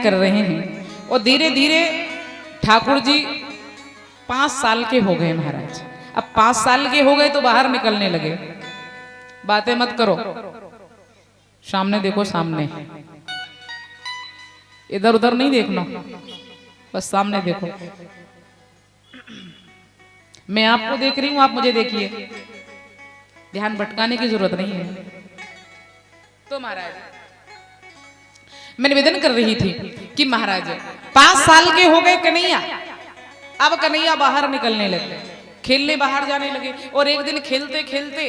कर रहे हैं। और धीरे धीरे ठाकुर जी 5 साल के हो गए महाराज। अब 5 साल के हो गए तो बाहर निकलने लगे। बातें मत करो, सामने देखो, सामने, इधर उधर नहीं देखना, बस सामने देखो। मैं आपको देख रही हूं, आप मुझे देखिए, ध्यान भटकाने की जरूरत नहीं है। तो महाराज मैं निवेदन कर रही थी कि महाराज 5 साल के हो गए कन्हैया। अब कन्हैया बाहर निकलने लगे, खेलने बाहर जाने लगे। और एक दिन खेलते खेलते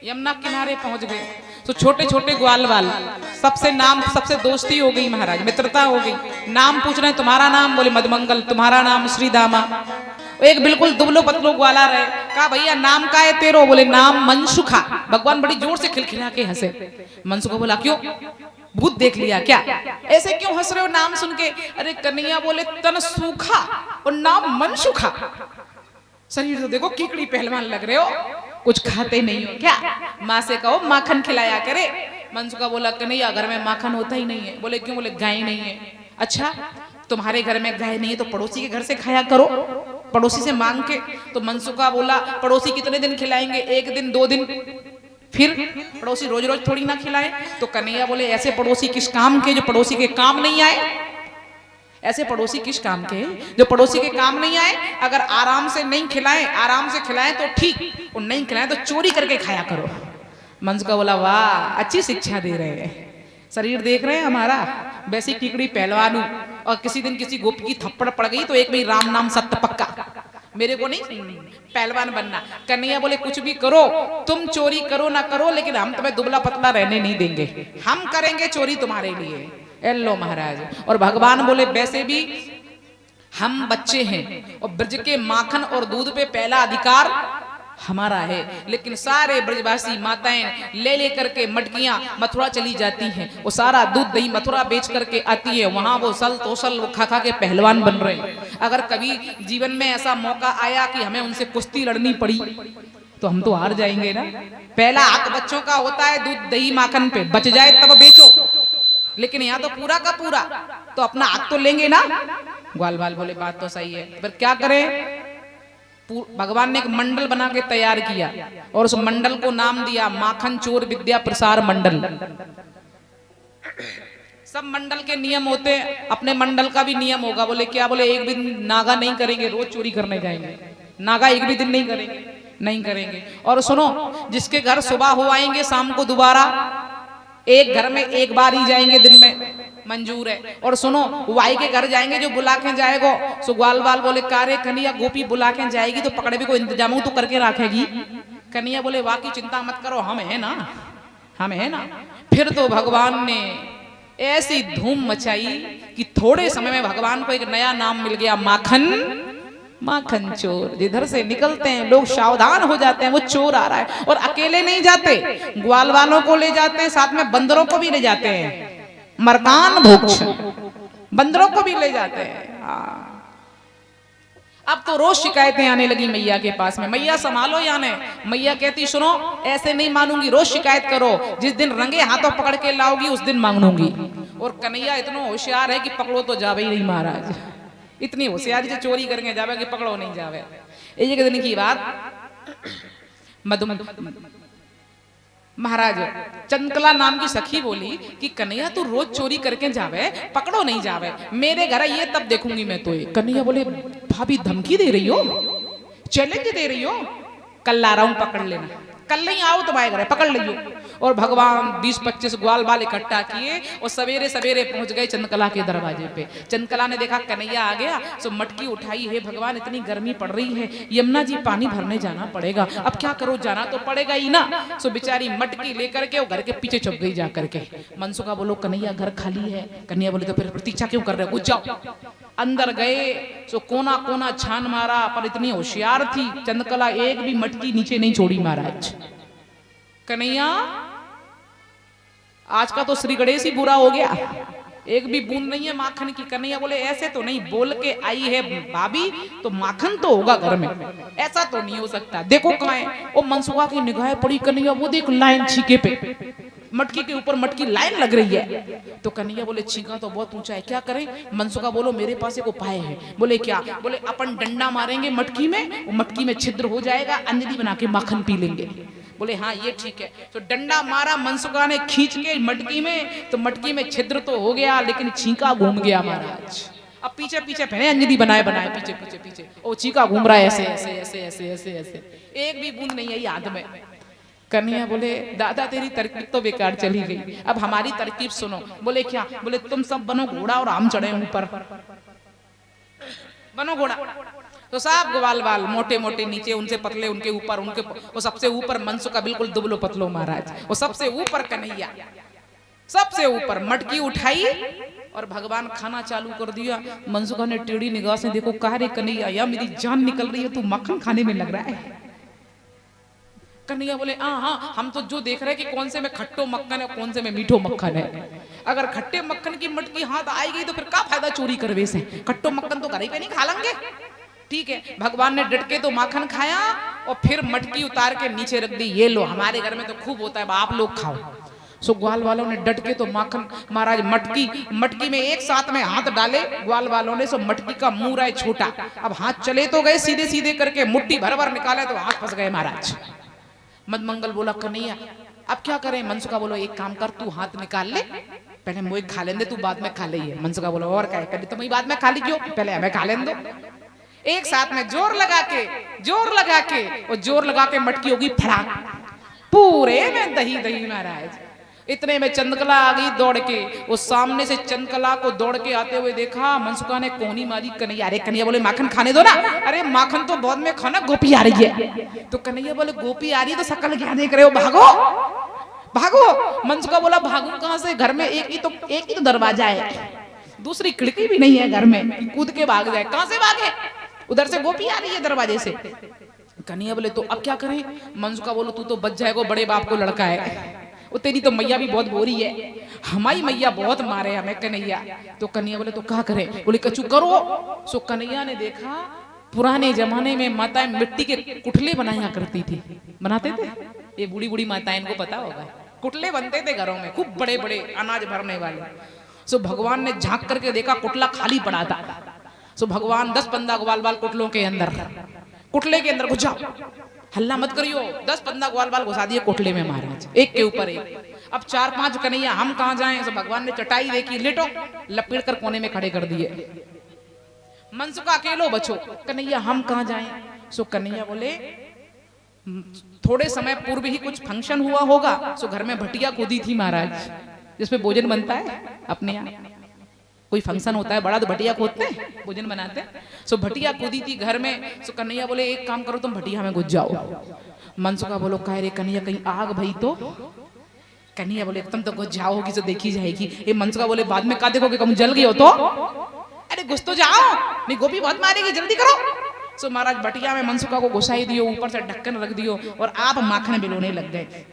यमुना किनारे पहुंच गए तो छोटे छोटे ग्वाल वाल सबसे दोस्ती हो गई महाराज, मित्रता हो गई। नाम पूछ रहे हैं, तुम्हारा नाम? बोले मधुमंगल। तुम्हारा नाम? श्रीदामा। एक बिल्कुल दुबलो पतलो ग्वाला रहे, कहा भैया नाम का है तेरो? बोले नाम मनसुखा। भगवान बड़ी जोर से खिलखिला के हंसे। मनसुखा बोला क्यों, भूत देख लिया क्या? ऐसे क्यों हंस रहे हो नाम सुन के? अरे कन्हैया बोले तन सूखा और नाम मनसुखा। शरीर तो देखो कीकड़ी पहलवान लग रहे हो, कुछ खाते नहीं हो क्या? माँ से कहो माखन खिलाया करे। मनसुखा बोला कन्हैया घर में माखन होता ही नहीं है। बोले क्यों? बोले गाय नहीं है। अच्छा तुम्हारे घर में गाय नहीं है तो पड़ोसी के घर से खाया करो, पड़ोसी से मांग के। तो मनसुखा बोला पड़ोसी कितने दिन खिलाएंगे? 1 दिन 2 दिन, फिर पड़ोसी रोज रोज थोड़ी ना खिलाए। तो कन्हैया बोले ऐसे पड़ोसी किस काम के जो पड़ोसी के काम नहीं आए? ऐसे पड़ोसी किस काम के जो पड़ोसी के काम नहीं आए? अगर आराम से नहीं खिलाएं, आराम से खिलाएं तो ठीक, और नहीं खिलाएं तो चोरी करके खाया करो। मनसुखा बोला वाह अच्छी शिक्षा दे रहे हैं। शरीर देख रहे हैं हमारा, वैसी कीकड़ी पहलवान हूं। और किसी दिन किसी गोपी की थप्पड़ पड़ गई तो एक भी राम नाम सत्य पक्का, मेरे को नहीं पहलवान बनना। कन्हैया बोले कुछ भी करो, तुम चोरी करो ना करो, लेकिन हम तुम्हें दुबला पतला रहने नहीं देंगे, हम करेंगे चोरी तुम्हारे लिए। एल्लो महाराज। और भगवान बोले वैसे भी हम बच्चे हैं और ब्रज के माखन और दूध पे पहला अधिकार हमारा है, लेकिन सारे ब्रजवासी माताएं ले ले करके मटकियां मथुरा चली जाती हैं। वो सारा दूध दही मथुरा बेच करके आती है, वहां वो सल तोसल वो खा खा के पहलवान बन रहे हैं। अगर कभी जीवन में ऐसा मौका आया कि हमें उनसे कुश्ती लड़नी पड़ी तो हम तो हार जाएंगे ना। पहला हक बच्चों का होता है दूध दही माखन पे, बच जाए तब बेचो, लेकिन यहाँ तो पूरा का पूरा तो अपना हक तो लेंगे ना। ग्वाल बाल बोले बात तो सही है, पर क्या करें? भगवान ने एक मंडल बना के तैयार किया और उस मंडल को नाम दिया माखन चोर विद्या प्रसार मंडल। सब मंडल के नियम होते हैं, अपने मंडल का भी नियम होगा। बोले क्या? बोले एक भी नागा नहीं करेंगे, रोज चोरी करने जाएंगे। नागा एक भी दिन नहीं करेंगे, नहीं करेंगे। और सुनो, जिसके घर सुबह हो आएंगे शाम को दोबारा, एक घर में एक बार ही जाएंगे दिन में, मंजूर है। और सुनो वाई के घर जाएंगे जो बुला के जाएगो। सो ग्वाल बाल बोले कारे कन्हैया गोपी बुला के जाएगी तो पकड़े भी को इंतजाम तो करके रखेगी। कन्हैया बोले वाकई चिंता मत करो, हम है ना, हम है ना। फिर तो भगवान ने ऐसी धूम मचाई कि थोड़े समय में भगवान को एक नया नाम मिल गया, माखन माखन चोर। जिधर से निकलते हैं लोग सावधान हो जाते हैं, वो चोर आ रहा है। और अकेले नहीं जाते, ग्वाल वालों को ले जाते हैं, साथ में बंदरों को भी ले जाते हैं, मरकान भोक्ष बंदरों को भी ले जाते हैं। अब तो रोज शिकायतें आने लगी मैया के पास में, मैया संभालो या नहीं। मैया कहती सुनो ऐसे नहीं मानूंगी, रोज शिकायत करो, जिस दिन रंगे हाथों पकड़ के लाओगी उस दिन मांगूंगी। और कन्हैया इतना होशियार है कि पकड़ो तो जावे ही नहीं महाराज, इतनी होशियारी से चोरी करेंगे जावे कि पकड़ो नहीं जावे। एक दिन की बात, महाराज चंद्रकला नाम की सखी बोली कि कन्हैया तू रोज चोरी करके जावे, पकड़ो नहीं जावे, मेरे घर ये तब देखूंगी मैं तो। कन्हैया बोले भाभी धमकी दे रही हो, चैलेंज दे रही हो? कल ला रहा हूं पकड़ लेना, कल नहीं आओ तुम्हारे घर पकड़ लियो। और भगवान 20-25 ग्वाल बाल इकट्ठा किए और सवेरे सवेरे पहुंच गए चंद्रकला के दरवाजे पे। चंद्रकला ने देखा कन्हैया आ गया, सो मटकी उठाई, है भगवान इतनी गर्मी पड़ रही है, यमुना जी पानी भरने जाना पड़ेगा, अब क्या करो, जाना तो पड़ेगा ही ना। सो बेचारी मटकी लेकर के वो घर के पीछे छुप गई जा करके। मनसुखा बोलो कन्हैया घर खाली है। कन्हैया बोले तो फिर प्रतीक्षा क्यों कर रहे हो, जाओ। अंदर गए, सो कोना कोना छान मारा, पर इतनी होशियार थी चंद्रकला, एक भी मटकी नीचे नहीं छोड़ी महाराज। कन्हैया आज का तो श्री गणेश ही बुरा हो गया, एक भी बूंद नहीं है माखन की। कन्हैया बोले ऐसे तो नहीं, बोल के आई है भाभी तो माखन तो होगा घर में, ऐसा तो नहीं हो सकता। देखो कहाँ है? वो मनसुखा की निगाहें पड़ी, कन्हैया वो देख लाइन छीके पे, मटकी के ऊपर मटकी लाइन लग रही है। तो कन्हैया बोले छींका तो बहुत ऊंचा है, क्या करें? मनसुखा बोलो मेरे पास एक उपाय है। बोले क्या? बोले अपन डंडा मारेंगे मटकी में, वो मटकी में छिद्र हो जाएगा, अंजलि बना के माखन पी लेंगे। बोले हाँ ये ठीक है। तो डंडा मारा मनसुखा ने खींच के मटकी में, तो मटकी में छिद्र तो हो गया लेकिन छींका घूम गया महाराज। अब पीछे पीछे पहले अंजलि बनाए बनाए पीछे पीछे पीछे, ओ छींका घूम रहा है ऐसे ऐसे ऐसे ऐसे ऐसे ऐसे, एक भी बूंद नहीं आई हाथ में। कन्हैया बोले दादा तेरी तरकीब तो बेकार चली गई, अब हमारी तरकीब सुनो। बोले क्या? बोले तुम सब बनो घोड़ा और हम चढ़े ऊपर, बनो घोड़ा। तो सब ग्वाल बाल मोटे मोटे नीचे, उनसे पतले उनके ऊपर, उनके वो सबसे ऊपर मनसुखा बिल्कुल दुबलो पतलो महाराज, वो सबसे ऊपर कन्हैया, सबसे ऊपर। मटकी उठाई और भगवान खाना चालू कर दिया। मनसुखा ने टेढ़ी निगाह से देखो, कहा रे कन्हैया या मेरी जान निकल रही है, तू मक्खन खाने में लग रहा है। कन्हैया बोले हाँ हम तो जो देख रहे हैं कि कौन से में खट्टो मक्खन है कौन से में मीठो मक्खन है। अगर खट्टे मक्खन की मटकी हाथ आएगी तो फिर क्या फायदा चोरी करवे से, खट्टो मक्खन तो घर ही पे नहीं खा लेंगे। ठीक है, भगवान ने डट के तो माखन खाया और फिर मटकी उतार के नीचे रख दी, ये लो हमारे घर में तो खूब होता है, आप लोग खाओ। सो ग्वाल वालों ने डट के तो माखन महाराज मटकी में एक साथ में हाथ डाले ग्वाल वालों ने। सो मटकी का मुंह रहा है छोटा, अब हाथ चले तो गए सीधे सीधे करके, मुट्ठी भर भर निकाले तो हाथ फंस गए महाराज। मदमंगल बोला कन्हैया अब क्या करें? मनसुखा बोलो एक काम कर, तू हाथ निकाल ले, पहले मुझे खा लेने, तू बाद में खा ले। मनसुखा बोलो और क्या है, तुम बाद में खा ली क्यों, पहले हमें खा लेने दो। एक साथ में जोर लगा के जोर लगा के मटकी होगी फड़ाक, पूरे में दही दही महाराज। इतने में चंद्रकला आ गई दौड़ के, वो सामने से चंद्रकला को दौड़ के आते हुए देखा। मनसुखा ने कोनी मारी कन्हैया, अरे कन्हैया बोले माखन खाने दो ना। अरे माखन तो बाद में खाना, गोपी आ रही है। तो कन्हैया बोले गोपी आ रही है तो शकल क्या देख रहे हो, भागो भागो। मनसुखा बोला भागू कहां से, घर में एक ही तो दरवाजा है, दूसरी खिड़की भी नहीं है घर में, कूद के भाग जाए। कहां से भागे? उधर से गोपी आ रही है दरवाजे से। कन्हैया बोले तो अब क्या करें? मनसुखा बोलो तू तो बच जाएगा, बड़े बाप को लड़का है, वो तेरी तो मैया भी बहुत बोरी है, हमारी मैया बहुत मारे हमें कन्हैया। तो कन्हैया बोले तो क्या करें? बोले कछु करो। सो कन्हैया ने देखा पुराने जमाने में माताएं मिट्टी के कुटले बनाया करती थी, बनाते थे, ये बूढ़ी बूढ़ी माताएं इनको पता होगा, कुटले बनते थे घरों में खूब बड़े बड़े अनाज भरने वाले। सो भगवान ने झांक करके देखा कुटला खाली पड़ा था। सो भगवान 10-15 ग्वाल बाल कुटलों के अंदर, कुटले के अंदर घुसा, हल्ला मत करियो, 10-15 ग्वाल बाल घुसा दिए कोटले में महाराज, एक के ऊपर एक। अब 4-5 कन्हैया हम कहां जाएं? तो भगवान ने चटाई देखी, लेटो, लपेट कर कोने में खड़े कर दिए। मनसुखा अकेलो बचो, कन्हैया हम कहां जाएं? सो कन्हैया बोले थोड़े समय पूर्व ही कुछ फंक्शन हुआ होगा। सो घर में भटिया कूदी थी महाराज, जिसमें भोजन बनता है अपने यहाँ, कोई फंक्शन होता है बड़ा तो भटिया खोदते हैं, भोजन बनाते हैं। सो भटिया कूदी थी घर में। सो कन्हैया बोले एक काम करो तुम भटिया में घुस जाओ। मनसुखा बोलो कह रे कन्हैया कहीं आग भई तो? कन्हैया बोले तुम तो घुस जाओगी तो देखी जाएगी। ये मनसुखा बोले बाद में का देखोगे, कम जल गई हो तो? अरे घुस तो जाओ, नहीं गोपी बहुत मारेगी, जल्दी करो। सो महाराज भटिया में मनसुखा को घुसाई दियो, ऊपर से ढक्कन रख दियो और आप माखन बिलोने लग गए।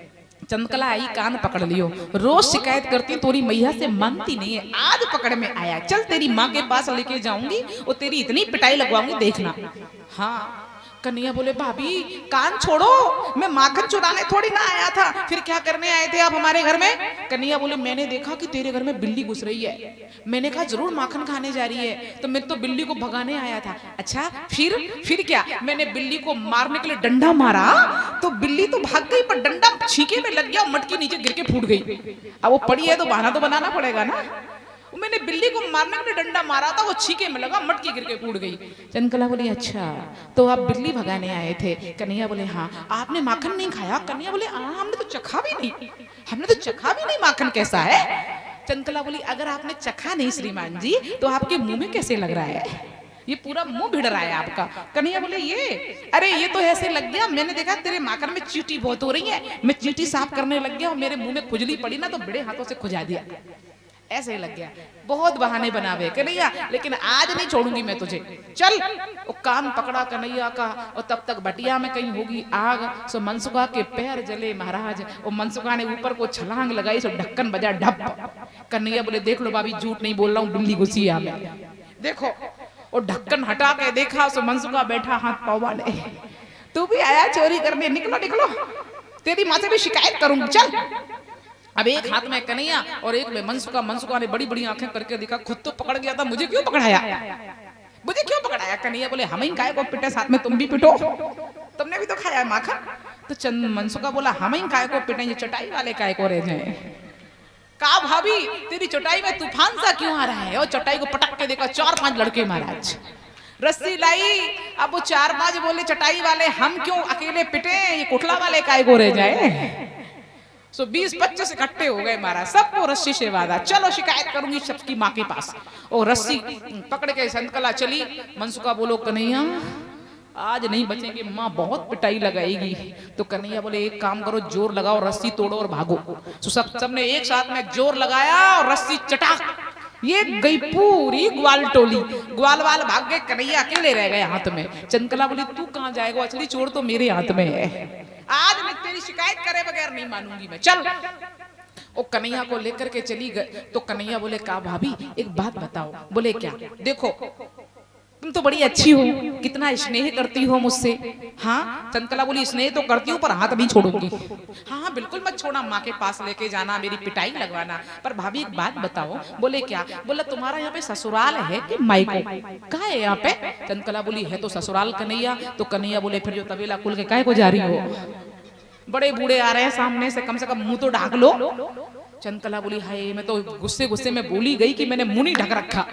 चंद्रकला आई कान पकड़ लियो, रोज शिकायत करती तोरी मैया से मानती नहीं है, आज पकड़ में आया, चल तेरी माँ के पास लेके जाऊंगी और तेरी इतनी पिटाई लगवाऊंगी देखना। हाँ कन्हैया बोले भाभी कान छोड़ो, मैं माखन चुराने थोड़ी ना आया था, फिर क्या करने आए थे आप हमारे घर में? कन्हैया बोले मैंने देखा कि तेरे घर में बिल्ली घुस रही है, मैंने कहा जरूर माखन खाने जा रही है, तो मैं तो बिल्ली को भगाने आया था। अच्छा फिर क्या? मैंने बिल्ली को मारने के लिए डंडा मारा तो बिल्ली तो भाग गई, पर डंडा छींके में लग गया, मटकी नीचे गिर के फूट गई। अब वो पड़ी है तो बहाना तो बनाना पड़ेगा ना। मैंने बिल्ली को मारने के लिए डंडा मारा था, वो छीके में लगा, मटकी गिर के फूट गई। चंद्रकला बोली अच्छा तो आप बिल्ली भगाने आए थे? कन्हैया बोले हाँ। आपने माखन नहीं खाया? कन्हैया बोले हमने तो चखा भी नहीं, माखन कैसा है? चंद्रकला बोली अगर आपने चखा नहीं श्रीमान जी तो आपके मुंह में कैसे लग रहा है? ये पूरा मुंह भिड़ रहा है आपका। कन्हैया बोले ये तो ऐसे लग गया, मैंने देखा तेरे माखन में चींटी बहुत हो रही है, मैं चींटी साफ करने लग गया और मेरे मुंह में खुजली पड़ी ना तो बड़े हाथों से खुजा दिया, ऐसे ही लग गया। बहुत बहाने बनावे कन्हैया, लेकिन आज नहीं छोड़ूंगी मैं तुझे, चल। वो कान पकड़ा कन्हैया का और तब तक भटिया में कहीं होगी आग। सो मनसुखा के पैर जले महाराज, और मनसुखा ने ऊपर को छलांग लगाई, सो ढक्कन बजा ढप। कन्हैया बोले देख लो भाभी झूठ नहीं बोल रहा हूँ, बिल्ली घुसी आ में देखो। और ढक्कन हटा के देखा, सो मनसुखा बैठा हाथ पाँव बांधे, तू भी आया चोरी करने, निकलो निकलो, तेरी माँ से भी शिकायत करूंगी, चल। अब एक हाथ में कन्हैया और एक में मनसुखा। मनसुखा ने बड़ी बड़ी आंखें करके देखा, खुद तो पकड़ गया था, मुझे क्यों पकड़ाया, मुझे क्यों पकड़ाया। कन्हैया बोले हम ही काय को पिटे, साथ में तुम भी पिटो, तुमने भी तो खाया माखन। तो मनसुखा बोला हम ही काय को पिटे, ये चटाई वाले काय को रह जाए। कहा भाभी तेरी चटाई में तूफान सा क्यों आ रहा है। और चटाई को पटक के देखा 4-5 लड़के महाराज, रस्सी लाई। अब वो 4-5 बोले चटाई वाले हम क्यों अकेले पिटे, ये कोठला वाले काय को रह जाए। सो 20-25 इकट्ठे हो गए महाराज, सबको रस्सी से बांधा, चलो शिकायत करूंगी सबकी माँ के पास। और रस्सी पकड़ के संतकला चली। मनसुखा बोलो कन्हैया आज नहीं बचेंगे, माँ बहुत पिटाई लगाएगी। तो कन्हैया बोले एक काम करो, जोर लगाओ, रस्सी तोड़ो और भागो। तो सबने एक साथ में जोर लगाया और रस्सी चटाक, ये गई पूरी ग्वाल टोली। ग्वाल वाल भाग गए, कन्हैया अकेले रह गए हाथ में। चंद्रकला बोली तू कहाँ जाएगा, असली चोर तो मेरे हाथ में है, आज मैं तेरी शिकायत करे बगैर नहीं मानूंगी मैं, चल। वो कन्हैया को लेकर के चली गई। तो कन्हैया बोले कहा भाभी एक बात बताओ। बोले क्या। देखो तुम तो बड़ी अच्छी हो, कितना स्नेह करती हो मुझसे। हाँ चंद्रकला बोली स्नेह तो करती हूँ पर हाथ नहीं छोड़ूंगी। हाँ बिल्कुल मत छोड़ना, माँ के पास लेके जाना, मेरी पिटाई लगवाना। पर भाभी एक बात बताओ। बोले क्या। बोला तुम्हारा यहाँ पे ससुराल है कि मायको, कहाँ है यहाँ पे। चंद्रकला बोली है तो ससुराल कन्हैया। तो कन्हैया बोले फिर जो तबेला खुल के काहे को जा रही हो, बड़े बूढ़े आ रहे हैं सामने से, कम मुंह तो ढाक लो। चंद्रकला बोली हाय मैं तो गुस्से गुस्से में बोली गई कि मैंने मुंह नहीं ढक रखा।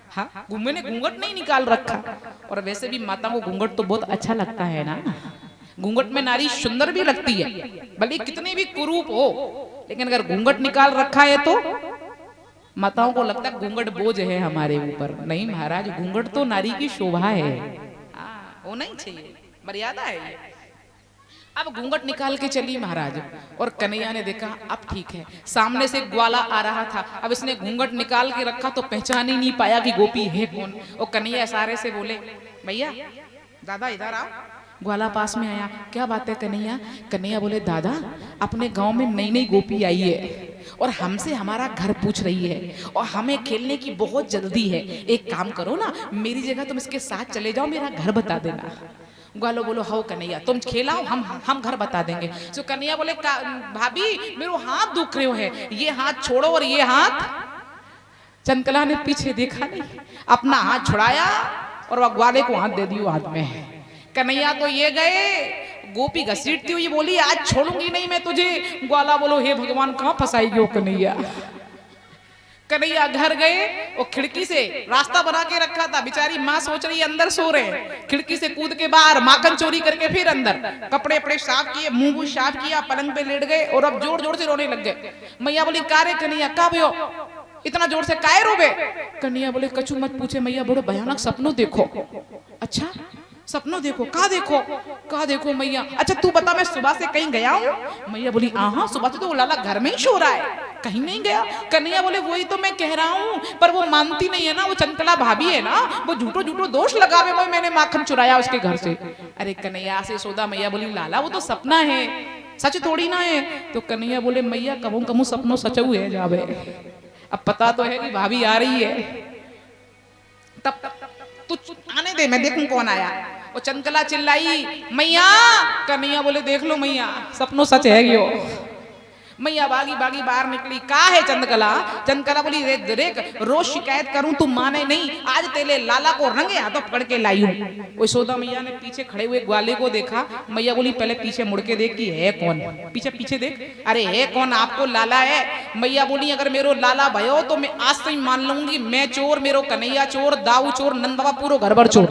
हाँ मैंने घूंघट नहीं निकाल रखा। और वैसे भी माता को घूंघट तो बहुत अच्छा लगता है ना, घूंघट में नारी सुंदर भी लगती है, भले कितनी भी कुरूप हो, लेकिन अगर घूंघट निकाल रखा है तो माताओं को लगता है घूंघट बोझ है हमारे ऊपर। नहीं महाराज, घूंघट तो नारी की शोभा है, होना ही चाहिए, मर्यादा है। अब घूंघट निकाल के चली महाराज। और कन्हैया ने देखा अब ठीक है, सामने से ग्वाला आ रहा था। अब इसने घूंघट निकाल के रखा तो पहचान ही नहीं पाया कि गोपी है कौन। और कन्हैया इशारे से बोले भैया दादा इधर आओ। ग्वाला पास में आया, क्या बात है कन्हैया। कन्हैया बोले दादा अपने गांव में नई नई गोपी आई है और हमसे हमारा घर पूछ रही है और हमें खेलने की बहुत जल्दी है। एक काम करो ना, मेरी जगह तुम इसके साथ चले जाओ, मेरा घर बता देना। ग्वालो बोलो हो कन्हैया तुम खेलाओ, हम घर बता देंगे। तो कन्हैया बोले भाभी मेरे हाथ दुख रहे है, ये हाथ छोड़ो और ये हाथ। चंद्रकला ने पीछे देखा नहीं, अपना हाथ छुड़ाया और वह ग्वाले को हाथ दे दियो हाथ में। कन्हैया तो ये गए, गोपी घसीटती हुई बोली आज छोड़ूंगी नहीं मैं तुझे। ग्वाला बोलो हे भगवान कहाँ फंसाएगी वो कन्हैया। कन्हैया घर गए और खिड़की से रास्ता बना के रखा था, बेचारी माँ सोच रही है अंदर सो रहे हैं, खिड़की से कूद के बाहर, माखन चोरी करके फिर अंदर, कपड़े अपने साफ किए, मुंह साफ किया, पलंग पे लेट गए और अब जोर जोर से रोने लग गए। मैया बोली का रे कन्हैया का भयो, इतना जोर से काहे रोबे। कन्हैया बोले कछु मत पूछे मैया, बड़ो भयानक सपनों देखो। अच्छा सपनों देखो, का देखो मैया। अच्छा तू बता मैं सुबह से कहीं गया हूँ। मैया बोली हाँ सुबह से तो वो लाला घर में ही सो रहा है, कहीं नहीं गया। कन्हैया बोले वही तो मैं कह रहा हूँ, पर वो मानती नहीं है ना, वो चंद्रकला भाभी है ना, वो झूठो झूठो दोष लगावे वो मैंने माखन चुराया उसके घर से। अरे कन्हैया से सोदा। मैया बोली लाला वो तो सपना है, सच थोड़ी ना है। तो कन्हैया बोले मैया कबू कबू सपनों सचऊ है जावे। अब पता तो है कि भाभी आ रही है, तब तू आने दे मैं देखूं कौन आया। वो चंद्रकला चिल्लाई मैया। कन्हैया बोले देख लो मैया सपनों सच है यो। मैया बागी बागी बाहर निकली, का है चंद्रकला। चंद्रकला बोली देख रोज शिकायत करूं तू माने नहीं, आज तेरे लाला को रंगे हाथों पकड़ के लाई हूं। वो यशोदा मैया ने पीछे खड़े हुए ग्वाले को देखा। मैया बोली पहले पीछे मुड़ के देख कि है कौन, पीछे पीछे देख, अरे है कौन, आपको लाला है। मैया बोली अगर मेरो लाला भयो तो मैं आज से ही मान लूंगी मैं चोर, मेरो कन्हैया चोर, दाऊ चोर, नंद बाबा पूरा घर भर चोर।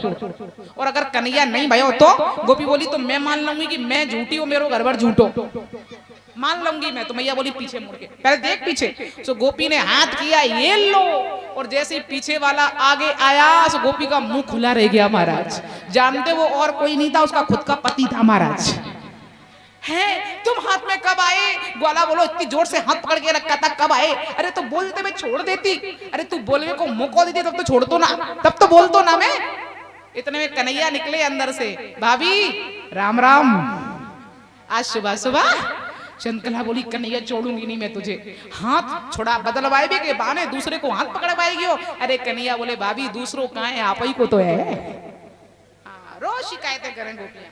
और अगर कन्हैया नहीं भयो तो गोपी बोली तो मैं मान लूंगी कि मैं झूठी हूँ, मेरो घर भर झूठो, मान लूंगी मैं। तो मैया बोली पीछे मुड़ के पहले देख पीछे। तो गोपी ने हाथ किया ये लो, और जैसे ही पीछे वाला आगे आया तो गोपी का मुंह खुला रह गया महाराज। जानते वो और कोई नहीं था, उसका खुद का पति था महाराज। है तुम हाथ में कब आए। ग्वाला बोलो इतनी जोर से हाथ पकड़ के रखा था कब आए। अरे तो बोलते मैं छोड़ देती, अरे तू बोलने को मौका देती तब तो छोड़ दो ना, तब तो बोल दो ना मैं। इतने में कन्हैया निकले अंदर से, भाभी राम राम, आज सुबह सुबह। चंद्रकला बोली कन्हैया छोड़ूंगी नहीं मैं तुझे, हाथ छोड़ा बदलवाए भी के बहाने दूसरे को हाथ पकड़वाएगी हो। अरे कन्हैया बोले भाभी दूसरों कहाँ है, आप ही को तो है। रोज शिकायतें करें गोपियां।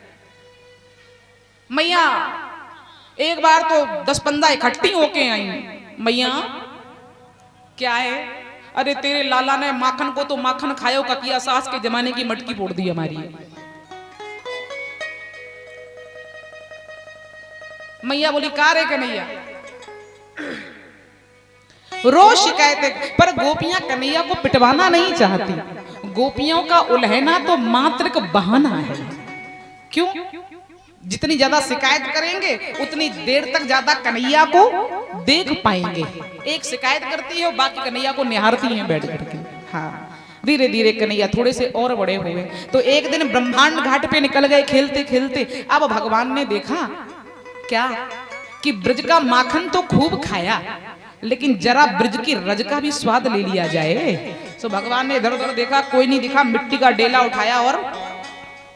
मैया एक बार तो 10-15 इकट्ठी होके आई। मैया क्या है? अरे तेरे लाला ने माखन को तो माखन खायो का किया, सास के जमाने की मटकी फोड़ दी हमारी। मैया बोली का रे कन्हैया, रोज शिकायतें, पर गोपियां कन्हैया को पिटवाना नहीं चाहती। गोपियों का उल्हना तो मात्र एक बहाना है। क्यों? जितनी ज्यादा शिकायत करेंगे उतनी देर तक ज्यादा कन्हैया को देख पाएंगे। एक शिकायत करती है और बाकी कन्हैया को निहारती हैं बैठ करके। हाँ, धीरे धीरे कन्हैया थोड़े से और बड़े हुए तो एक दिन ब्रह्मांड घाट पे निकल गए खेलते खेलते। अब भगवान ने देखा क्या कि ब्रज का माखन तो खूब खाया, लेकिन जरा ब्रज की रज का भी स्वाद ले लिया जाए। तो भगवान ने इधर उधर देखा, कोई नहीं दिखा, मिट्टी का डेला उठाया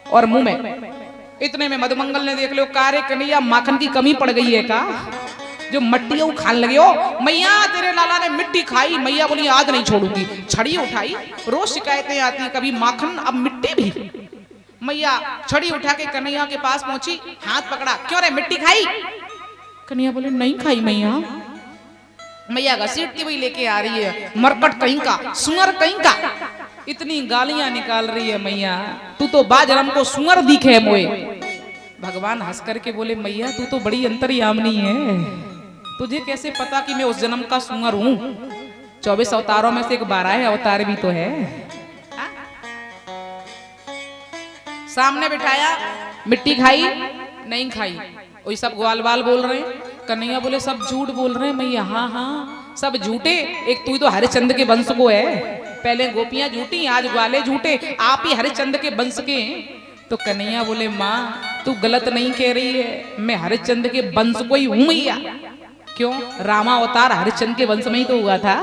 और मुंह में। इतने में मधुमंगल ने देख लो, कारे कन्हैया माखन की कमी पड़ गई है का, जो मट्टी खान लगे हो। मैया तेरे लाला ने मिट्टी खाई। मैया बोली आज नहीं छोड़ूंगी। छड़ी उठाई, रोज शिकायतें आती, कभी माखन अब मिट्टी भी। मैया छड़ी उठा के कन्हैया के पास पहुंची, हाथ पकड़ा, क्यों रे मिट्टी खाई? कन्हैया बोले नहीं खाई मैया। मैया घसीटती हुई लेके आ रही है, मरकट कहीं का, सुअर कहीं का, इतनी गालियां निकाल रही है। मैया तू तो बाजरम को सुअर दिखे मोए। भगवान हंस करके बोले मैया तू तो बड़ी अंतर्यामिनी है, तुझे कैसे पता कि मैं उस जन्म का सुअर हूं? 24 अवतारों में से एक 12 अवतार भी तो है। सामने बिठाया, मिट्टी खाई नहीं खाई, वही सब ग्वाल बाल बोल रहे हैं। कन्हैया बोले सब झूठ बोल रहे हैं मैया। हाँ हाँ सब झूठे, एक तू तो हरिश्चंद्र के वंश को है। पहले गोपियां झूठी, आज ग्वाले झूठे, आप ही हरिश्चंद्र के वंश के हैं। तो कन्हैया बोले माँ तू गलत नहीं कह रही है, मैं हरिश्चंद्र के वंश को ही हूं मैया। क्यों? रामावतार हरिश्चंद्र के वंश में ही तो हुआ था।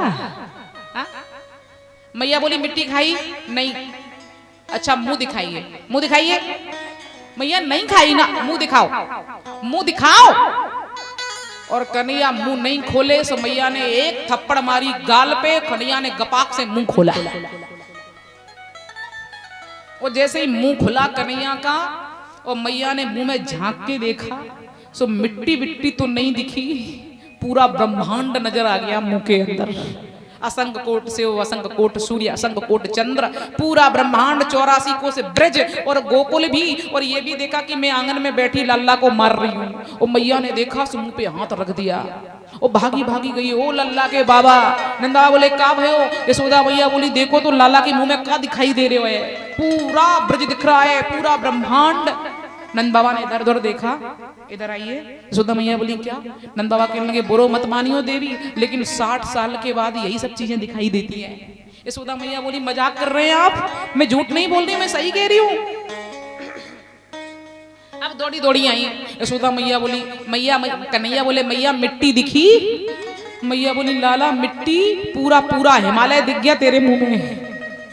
मैया बोली मिट्टी खाई नहीं। अच्छा मुंह दिखाइए, मुंह दिखाइए। मैया नहीं खाई ना, मुंह दिखाओ, मुंह दिखाओ। और कन्हैया मुंह नहीं खोले तो मैया ने एक थप्पड़ मारी गाल पे। कन्हैया ने गपाक से मुंह खोला, और जैसे ही मुंह खुला कन्हैया का, और मैया ने मुंह में झांक के देखा सो मिट्टी बिट्टी तो नहीं दिखी, पूरा ब्रह्मांड नजर आ गया मुंह के अंदर। असंग कोट से असंग कोट सूर्य, असंग कोट चंद्र, पूरा ब्रह्मांड, 84 को से ब्रज और गोकुल भी। और ये भी देखा कि मैं आंगन में बैठी लल्ला को मार रही हूँ। और मैया ने देखा सो मुंह पे हाथ रख दिया, और भागी भागी गई। ओ लल्ला के बाबा। नंदा बोले का भयो? यशोदा मैया बोली देखो तो लाला के मुंह में क्या दिखाई दे रहे हो? पूरा ब्रज दिख रहा है, पूरा ब्रह्मांड। नंद बाबा ने इधर उधर देखा, इधर आइए। यशोदा मैया बोली क्या? नंद बाबा कहने लगे बुरो मत मानियो देवी, लेकिन 60 साल के बाद यही सब चीजें दिखाई देती हैं। यशोदा मैया बोली मजाक कर रहे हैं आप? मैं झूठ नहीं बोल रही, मैं सही कह रही हूँ। अब दौड़ी दौड़ी आई यशोदा मैया बोली मैया, कन्हैया बोले मैया मिट्टी दिखी? मैया बोली लाला मिट्टी पूरा पूरा हिमालय दिख गया तेरे मुंह में।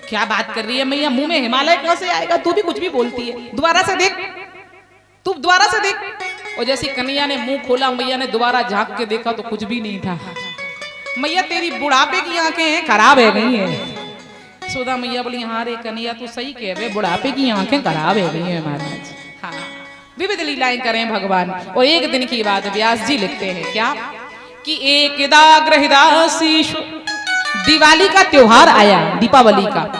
क्या बात कर रही है मैया, मुंह में हिमालय कहां से आएगा? तू भी कुछ भी बोलती है, दोबारा से देख, तू दोबारा से देख। और जैसे कन्हैया ने मुंह खोला, मैया ने दोबारा झांक के देखा तो कुछ भी नहीं था। मैया तेरी बुढ़ापे की आंखें खराब है गई है। यशोदा मैया बोली हाँ रे कन्हैया तू सही कह रहे, बुढ़ापे की आंखें खराब है गई है महाराज। हाँ विविध लीलाएं करें भगवान। और एक दिन की बात व्यास जी लिखते हैं क्या कि एकदा गृहदासीषु, दिवाली का त्योहार आया, दीपावली का।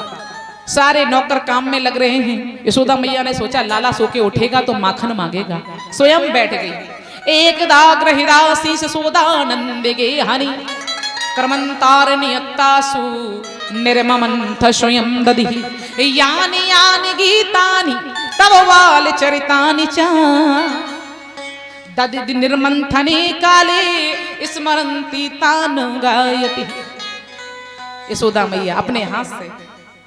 सारे नौकर काम में लग रहे हैं। यशोदा मैया ने सोचा लाला सो के उठेगा तो माखन मांगेगा, स्वयं बैठ गई। एकदा गृहदासीष सोदानंद गे हरि, कर्मंतार नियत्तासु निर्ममंथ स्वयं दधि, यानि यानि गीतानि तव वाल चरितानि च, दधि निर्मंथने काले स्मरन्ति तानु गायति। यशोदा मैया अपने हाथ से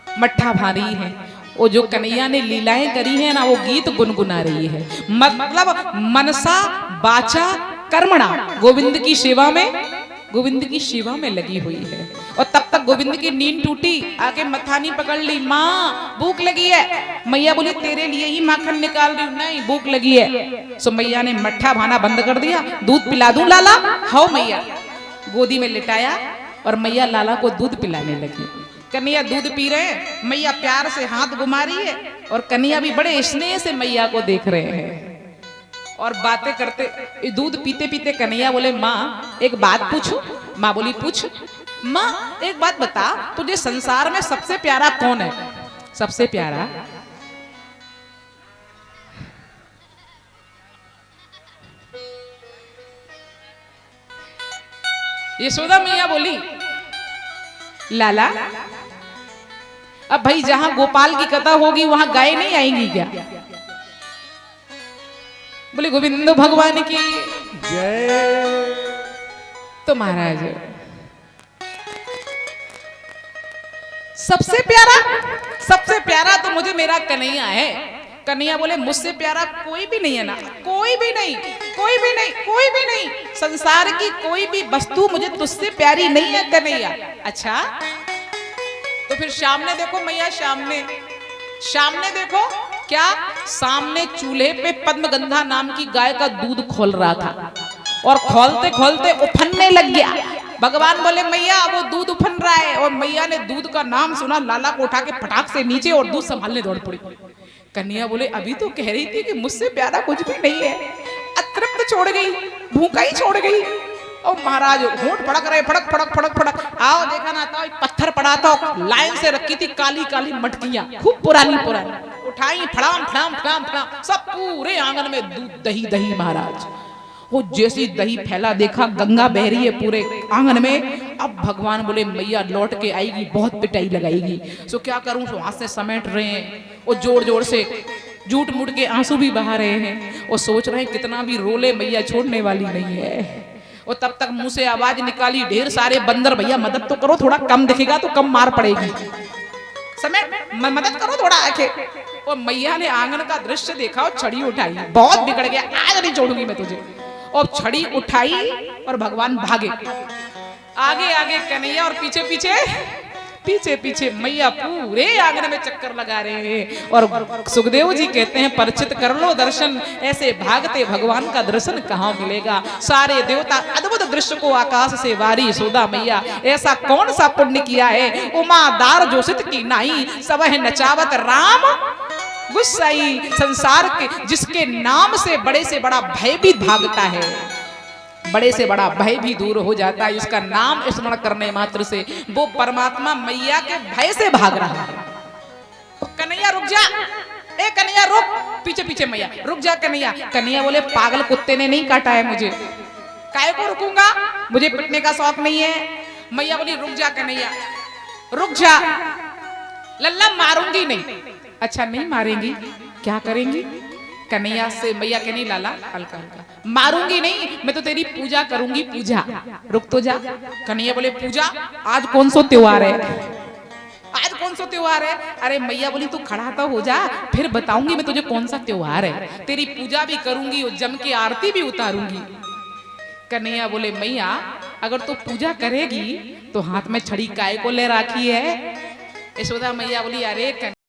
मट्ठा भा रही है, वो जो कन्हैया ने लीलाएं करी है ना, वो गीत गुनगुना रही है। मतलब मनसा वाचा कर्मणा गोविंद की सेवा में, गोविंद की सेवा में लगी हुई है। और तब तक गोविंद की नींद टूटी, आके मथानी पकड़ ली। माँ भूख लगी है। मैया बोली तेरे लिए ही माखन निकाल रही हूँ। नहीं भूख लगी है। सो मैया ने मट्ठा भाना बंद कर दिया। दूध पिला दूं लाला? हाओ मैया। गोदी में लिटाया और मैया लाला को दूध पिलाने लगी। कन्हैया दूध पी रहे हैं, मैया प्यार से हाथ घुमा रही है, और कन्हैया भी बड़े स्नेह से मैया को देख रहे हैं। और बातें करते, दूध पीते पीते कन्हैया बोले माँ एक बात पूछूं? माँ बोली पूछ। माँ एक बात बता, तुझे संसार में सबसे प्यारा कौन है? सबसे प्यारा? यशोदा मैया बोली लाला, अब भाई जहां गोपाल की कथा होगी वहां गाय नहीं आएंगी क्या? बोले गोविंद भगवान की जय। तो महाराज सबसे प्यारा तो मुझे मेरा कन्हैया है। कन्हैया बोले मुझसे प्यारा कोई भी नहीं है ना, कोई भी नहीं, कोई भी नहीं, कोई भी नहीं, संसार की कोई भी वस्तु मुझे तुझसे प्यारी नहीं है कन्हैया। अच्छा तो फिर सामने देखो मैया, सामने देखो, क्या सामने चूल्हे पे पद्मगंधा नाम की गाय का दूध खोल रहा था और खोलते खोलते उफनने लग गया। भगवान बोले मैया वो दूध उफन रहा है, और मैया ने दूध का नाम सुना, लाला को उठा के फटाक से नीचे और दूध संभालने दौड़ पड़ी। कन्हैया बोले अभी तो कह रही थी कि मुझसे प्यारा कुछ भी नहीं है, अतृप्त छोड़ गई, भूखा ही छोड़ गई। और महाराज होंठ फड़क रहे, फड़क फड़क फड़क फड़क। आओ देखा ना था, पत्थर पड़ा था, लाइन से रखी थी काली काली मटकियां, खूब पुरानी पुरानी, उठाई फड़ाम फड़ाम फड़ाम फड़ाम, सब पूरे आंगन में दूध दही दही। महाराज वो जैसी दही फैला देखा गंगा बह रही है पूरे आंगन में। अब भगवान बोले मैया लौट के आएगी, बहुत पिटाई लगाएगी, सो क्या करूं? सो हाथ से समेट रहे हैं, वो जोर जोर से झूठ मूठ के आंसू भी बहा रहे हैं, और सोच रहे हैं कितना भी रोले मैया छोड़ने वाली नहीं है। और तब तक मुंह से आवाज निकाली, ढेर सारे बंदर, भैया मदद तो करो, थोड़ा कम दिखेगा तो कम मार पड़ेगी, समेट मदद करो थोड़ा आके। और मैया ने आंगन का दृश्य देखा और छड़ी उठाई, बहुत बिगड़ गया, आज नहीं छोड़ूंगी मैं तुझे। और छड़ी उठाई और भगवान भागे, आगे आगे कन्हैया और पीछे पीछे पीछे पीछे मैया पूरे आंगन में चक्कर लगा रहे हैं। और सुखदेव जी कहते हैं परिचित कर लो दर्शन, ऐसे भागते भगवान का दर्शन कहाँ मिलेगा। सारे देवता अद्भुत दृश्य को आकाश से वारी, यशोदा मैया ऐसा कौन सा पुण्य किया है, उमादार जोशित की नाई, सब है नचावत राम गुस्साई। संसार के जिसके नाम से बड़ा भय भी भागता है, बड़े से बड़ा भय भी दूर हो जाता है, जिसका नाम स्मरण करने मात्र से वो परमात्मा मैया के भय से भाग रहा है। कन्हैया रुक जा, ए कन्हैया रुक, पीछे पीछे मैया रुक जा कन्हैया। कन्हैया बोले पागल कुत्ते ने नहीं काटा है मुझे, काहे को रुकूंगा, मुझे पिटने का शौक नहीं है। मैया बोली रुक जा कन्हैया, रुक जा, लल्ला मारूंगी नहीं। अच्छा नहीं मारेंगी, क्या करेंगी? कन्हैया से मैया कहनी लाला हल्का हल्का, मारूंगी नहीं, मैं तो तेरी पूजा करूंगी, पूजा। रुक तो जा। कन्हैया बोले पूजा? आज कौन सा त्योहार है, आज कौन सा त्योहार है? अरे मैया बोली तू खड़ा तो हो जा, फिर बताऊंगी मैं तुझे कौन सा त्योहार है, तेरी पूजा भी करूंगी और जम के आरती भी उतारूंगी। कन्हैया बोले मैया अगर तू पूजा करेगी तो हाथ में छड़ी काय को ले रखी है? यशोदा मैया बोली अरे